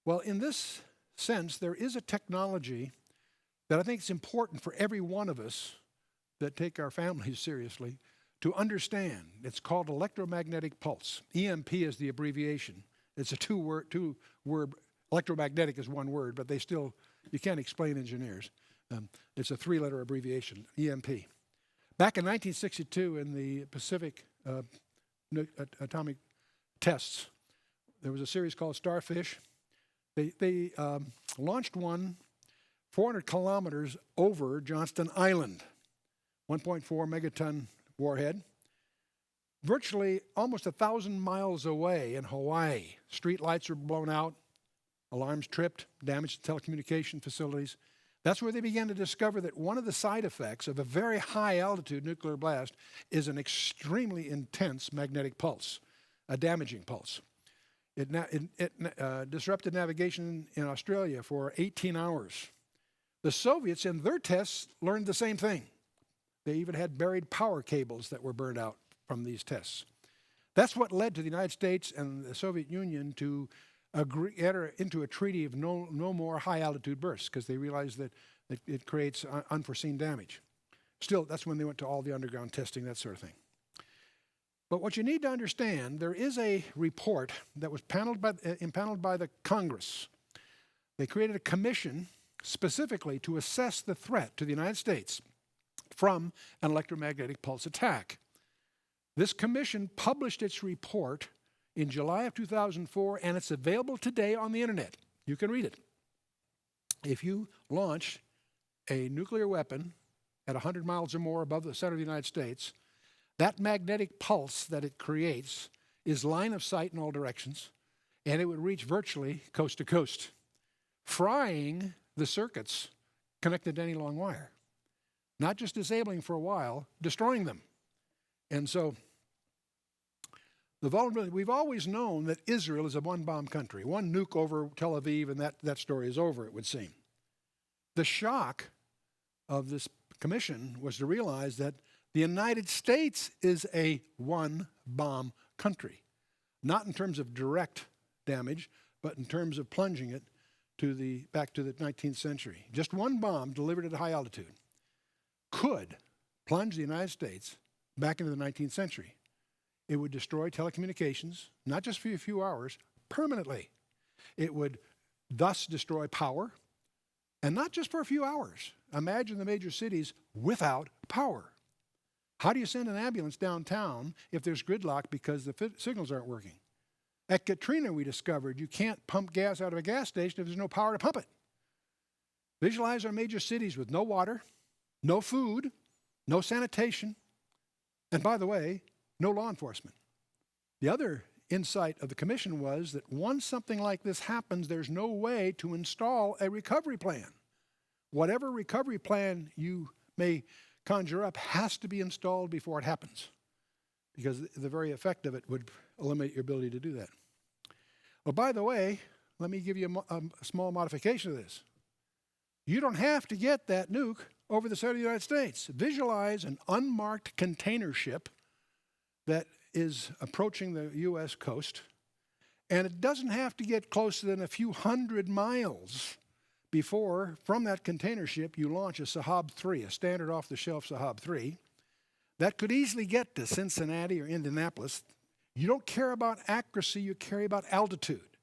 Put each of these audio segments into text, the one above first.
Well, in this sense, there is a technology that I think is important for every one of us that take our families seriously to understand. It's called electromagnetic pulse. EMP is the abbreviation. It's a two-word, electromagnetic is one word, but you can't explain engineers. It's a three-letter abbreviation, EMP. Back in 1962 in the Pacific atomic tests, there was a series called Starfish. They launched one 400 kilometers over Johnston Island, 1.4 megaton warhead. Virtually almost 1,000 miles away in Hawaii, street lights were blown out, alarms tripped, damaged telecommunication facilities. That's where they began to discover that one of the side effects of a very high altitude nuclear blast is an extremely intense magnetic pulse, a damaging pulse. It disrupted navigation in Australia for 18 hours. The Soviets in their tests learned the same thing. They even had buried power cables that were burned out from these tests. That's what led to the United States and the Soviet Union to enter into a treaty of no more high-altitude bursts, because they realized that it creates unforeseen damage. Still, that's when they went to all the underground testing, that sort of thing. But what you need to understand, there is a report that was impaneled by the Congress. They created a commission specifically to assess the threat to the United States from an electromagnetic pulse attack. This commission published its report in July of 2004, and it's available today on the internet. You can read it. If you launch a nuclear weapon at 100 miles or more above the center of the United States, that magnetic pulse that it creates is line of sight in all directions, and it would reach virtually coast to coast, frying the circuits connected to any long wire. Not just disabling for a while, destroying them. And so the vulnerability, we've always known that Israel is a one-bomb country. One nuke over Tel Aviv and that story is over, it would seem. The shock of this commission was to realize that the United States is a one-bomb country. Not in terms of direct damage, but in terms of plunging it back to the 19th century. Just one bomb delivered at a high altitude could plunge the United States back into the 19th century. It would destroy telecommunications, not just for a few hours, permanently. It would thus destroy power, and not just for a few hours. Imagine the major cities without power. How do you send an ambulance downtown if there's gridlock because the signals aren't working? At Katrina, we discovered you can't pump gas out of a gas station if there's no power to pump it. Visualize our major cities with no water, no food, no sanitation, and by the way, no law enforcement. The other insight of the commission was that once something like this happens, there's no way to install a recovery plan. Whatever recovery plan you may conjure up has to be installed before it happens, because the very effect of it would eliminate your ability to do that. Well, by the way, let me give you a small modification of this. You don't have to get that nuke over the center of the United States. Visualize an unmarked container ship that is approaching the U.S. coast, and it doesn't have to get closer than a few hundred miles before, from that container ship, you launch a Sahab-3, a standard off-the-shelf Sahab-3, that could easily get to Cincinnati or Indianapolis. You don't care about accuracy, you care about altitude.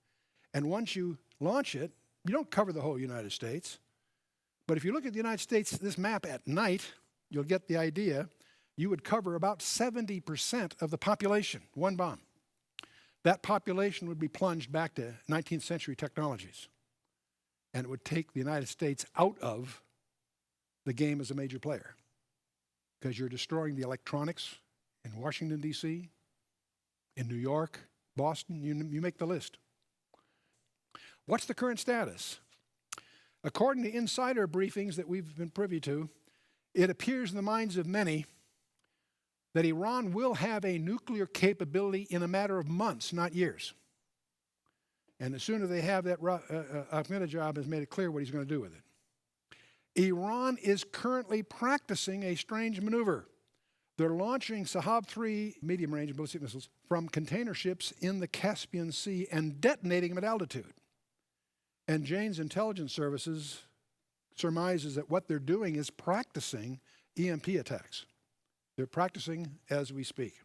And once you launch it, you don't cover the whole United States. But if you look at the United States, this map at night, you'll get the idea. You would cover about 70% of the population, one bomb. That population would be plunged back to 19th century technologies. And it would take the United States out of the game as a major player, because you're destroying the electronics in Washington, D.C., in New York, Boston, you make the list. What's the current status? According to insider briefings that we've been privy to, it appears in the minds of many that Iran will have a nuclear capability in a matter of months, not years. And the sooner they have that, Ahmadinejad has made it clear what he's going to do with it. Iran is currently practicing a strange maneuver. They're launching Sahab-3 medium-range ballistic missiles from container ships in the Caspian Sea and detonating them at altitude. And Jane's intelligence services surmises that what they're doing is practicing EMP attacks. They're practicing as we speak.